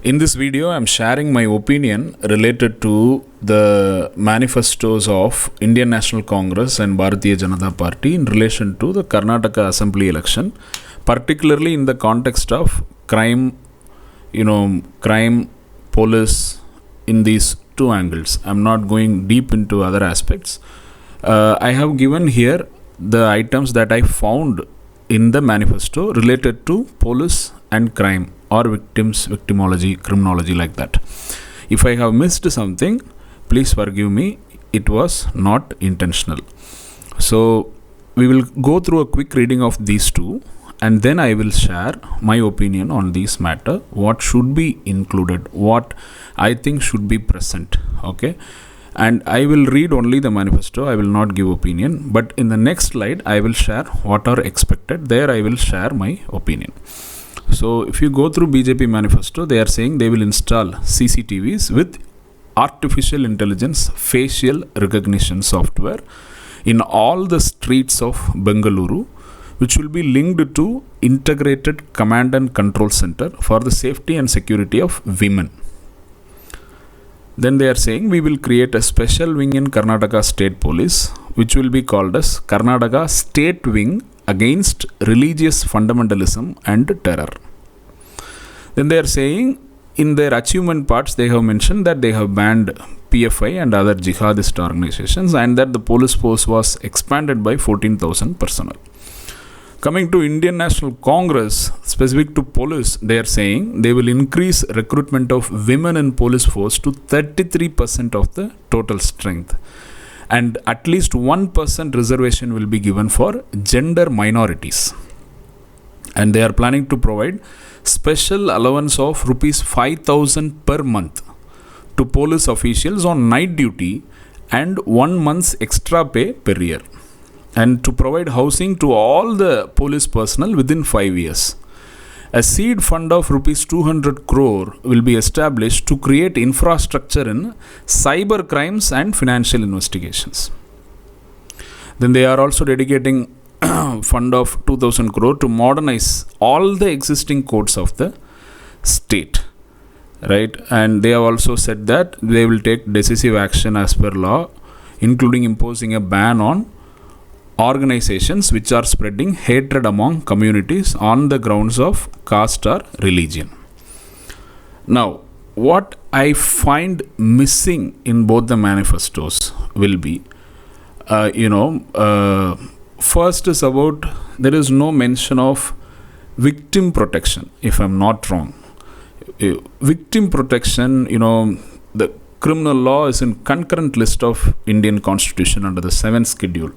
In this video, I'm sharing my opinion related to the manifestos of Indian National Congress and Bharatiya Janata Party in relation to the Karnataka Assembly election, particularly in the context of crime, police in these two angles. I'm not going deep into other aspects. I have given here the items that I found in the manifesto related to police and crime or victimology, criminology, like that. If I have missed something, please forgive me. It was not intentional. So we will go through a quick reading of these two, and then I will share my opinion on this matter, what should be included, what I think should be present. Okay. And I will read only the manifesto. I will not give opinion. But in the next slide, I will share what are expected. There I will share my opinion. So if you go through BJP manifesto, they are saying they will install CCTVs with artificial intelligence facial recognition software in all the streets of Bengaluru, which will be linked to integrated command and control center for the safety and security of women. Then they are saying we will create a special wing in Karnataka State Police, which will be called as Karnataka State Wing Against Religious Fundamentalism and Terror. Then they are saying in their achievement parts, they have mentioned that they have banned PFI and other jihadist organizations, and that the police force was expanded by 14,000 personnel. Coming to Indian National Congress, specific to police, they are saying they will increase recruitment of women in police force to 33% of the total strength. And at least 1% reservation will be given for gender minorities. And they are planning to provide special allowance of rupees 5,000 per month to police officials on night duty and 1 month's extra pay per year. And to provide housing to all the police personnel within 5 years. A seed fund of rupees 200 crore will be established to create infrastructure in cyber crimes and financial investigations. Then they are also dedicating fund of 2000 crore to modernize all the existing courts of the state. Right? And they have also said that they will take decisive action as per law, including imposing a ban on organizations which are spreading hatred among communities on the grounds of caste or religion. Now, what I find missing in both the manifestos will be, first is about there is no mention of victim protection, if I'm not wrong. Victim protection, the criminal law is in concurrent list of Indian Constitution under the 7th schedule.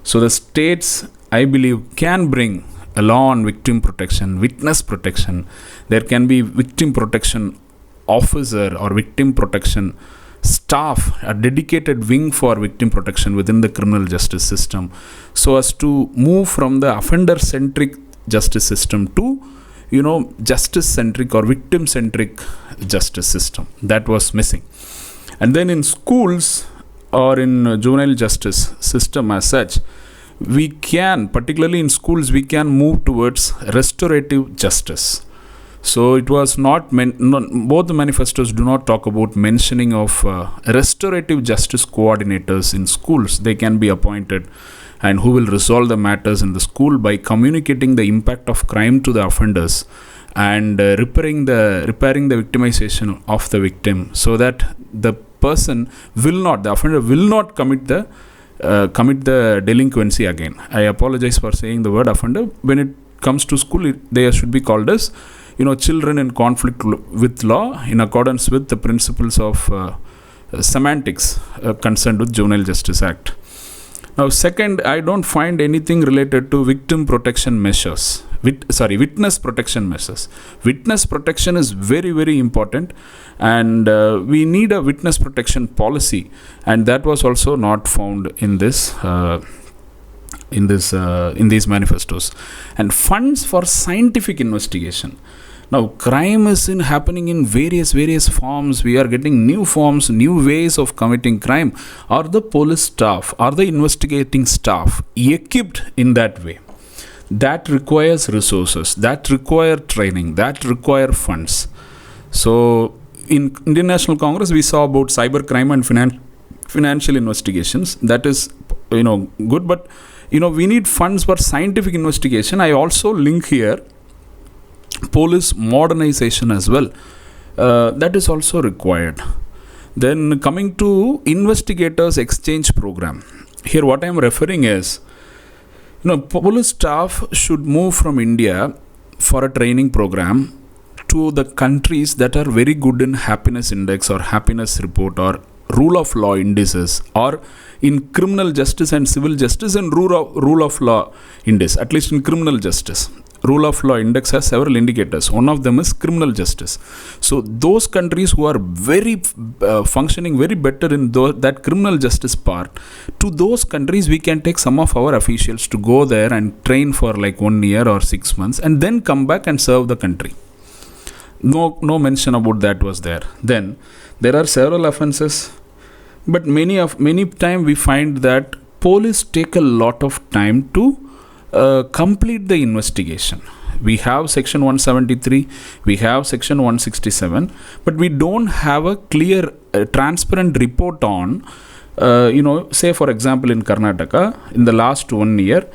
So the states, I believe, can bring a law on victim protection, witness protection. There can be victim protection officer or victim protection staff, a dedicated wing for victim protection within the criminal justice system, so as to move from the offender-centric justice system to, justice-centric or victim-centric justice system. That was missing. And then in schools, or in juvenile justice system as such, we can, particularly in schools, we can move towards restorative justice. So it was not, both the manifestos do not talk about mentioning of restorative justice coordinators in schools. They can be appointed, and who will resolve the matters in the school by communicating the impact of crime to the offenders and repairing the victimization of the victim, so that the offender will not commit the delinquency again. I apologize for saying the word offender. When it comes to school, they should be called as, children in conflict with law in accordance with the principles of semantics concerned with Juvenile Justice Act. Now, second, I don't find anything related to victim protection measures. Witness protection measures. Witness protection is very, very important, and we need a witness protection policy, and that was also not found in this in these manifestos. And funds for scientific investigation. Now, crime is happening in various forms. We are getting new forms, new ways of committing crime. Are the police staff, are the investigating staff equipped in that way? That requires resources, that require training, that require funds. So in Indian National Congress, we saw about cybercrime and financial investigations. That is, good, but we need funds for scientific investigation. I also link here police modernization as well. That is also required. Then coming to investigators exchange program. Here what I am referring is, police staff should move from India for a training program to the countries that are very good in happiness index or happiness report or rule of law indices, or in criminal justice and civil justice and rule of law index, at least in criminal justice. Rule of law index has several indicators. One of them is criminal justice. So those countries who are very functioning very better in that criminal justice part, to those countries we can take some of our officials to go there and train for like 1 year or 6 months and then come back and serve the country. No mention about that was there. Then there are several offenses, but many time we find that police take a lot of time to complete the investigation. We have section 173, we have section 167, but we don't have a clear transparent report on say for example in Karnataka in the last 1 year,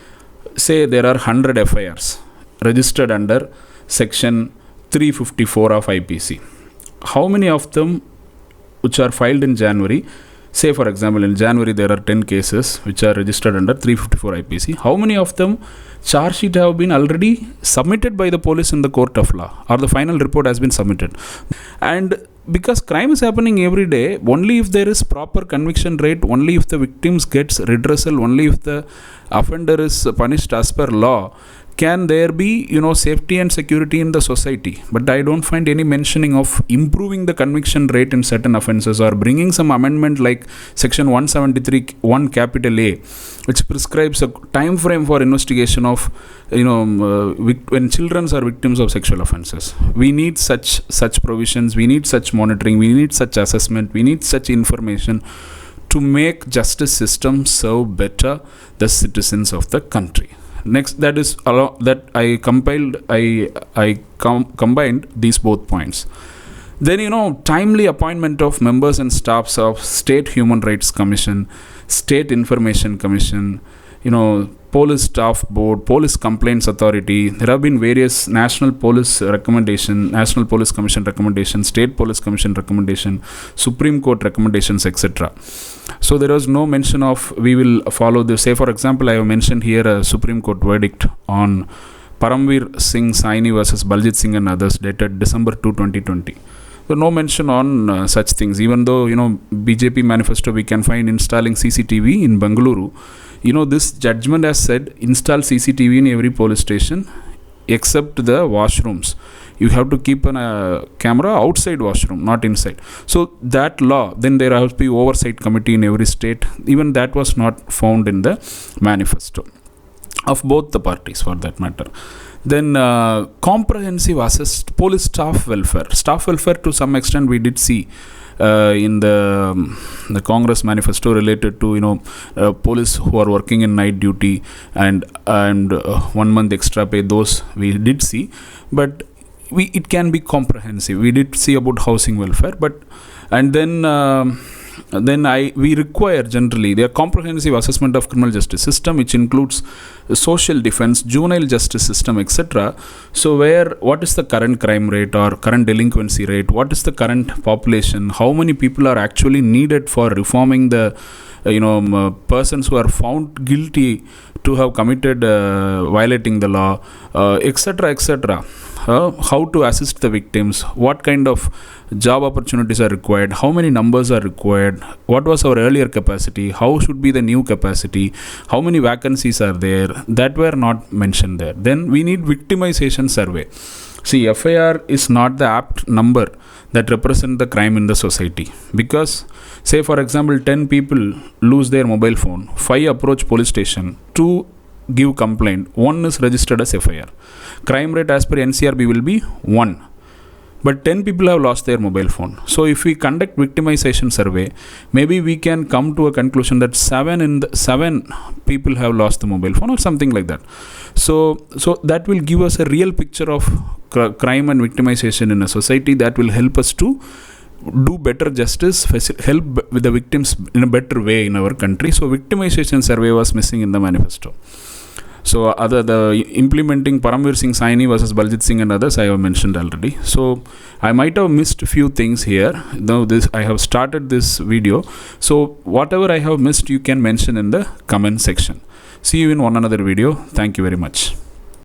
say there are 100 FIRs registered under section 354 of IPC. How many of them which are filed in January? Say for example in January there are 10 cases which are registered under 354 IPC. How many of them charge sheet have been already submitted by the police in the court of law, or the final report has been submitted? And because crime is happening every day, only if there is proper conviction rate, only if the victims gets redressal, only if the offender is punished as per law, can there be safety and security in the society. But I don't find any mentioning of improving the conviction rate in certain offences, or bringing some amendment like section 173 1 capital A, which prescribes a time frame for investigation of when children are victims of sexual offences. We need such provisions, we need such monitoring, we need such assessment, we need such information to make justice system serve better the citizens of the country. Next, that is that I combined these both points. Then timely appointment of members and staffs of State Human Rights Commission, State Information Commission, Police Staff Board, Police Complaints Authority. There have been various National Police recommendation, National Police Commission recommendation, State Police Commission recommendation, Supreme Court recommendations, etc. So there was no mention of we will follow this. Say for example, I have mentioned here a Supreme Court verdict on Paramveer Singh Saini versus Baljit Singh and others dated December 2, 2020. So no mention on such things. Even though BJP manifesto we can find installing CCTV in Bengaluru. This judgment has said install CCTV in every police station except the washrooms. You have to keep a camera outside washroom, not inside. So that law, then there has to be oversight committee in every state. Even that was not found in the manifesto of both the parties for that matter. Then comprehensive assessed police staff welfare. Staff welfare to some extent we did see in the Congress manifesto related to police who are working in night duty and 1 month extra pay. Those we did see, but it can be comprehensive. We did see about housing welfare, but and then we require generally their comprehensive assessment of criminal justice system, which includes social defense, juvenile justice system, etc. So what is the current crime rate or current delinquency rate? What is the current population? How many people are actually needed for reforming the persons who are found guilty to have committed violating the law, etc. How to assist the victims, what kind of job opportunities are required, how many numbers are required, what was our earlier capacity, how should be the new capacity, how many vacancies are there, that were not mentioned there. Then we need victimization survey. See, FIR is not the apt number that represent the crime in the society, because say for example 10 people lose their mobile phone, 5 approach police station, 2 give complaint, 1 is registered as FIR. Crime rate as per NCRB will be 1. but 10 people have lost their mobile phone. So if we conduct victimization survey, maybe we can come to a conclusion that 7 people have lost the mobile phone or something like that. So that will give us a real picture of crime and victimization in a society, that will help us to do better justice, help with the victims in a better way in our country. So victimization survey was missing in the manifesto. So the implementing Paramveer Singh Saini versus Baljit Singh and others I have mentioned already. So I might have missed a few things here. Now I have started this video. So whatever I have missed, you can mention in the comment section. See you in one another video. Thank you very much.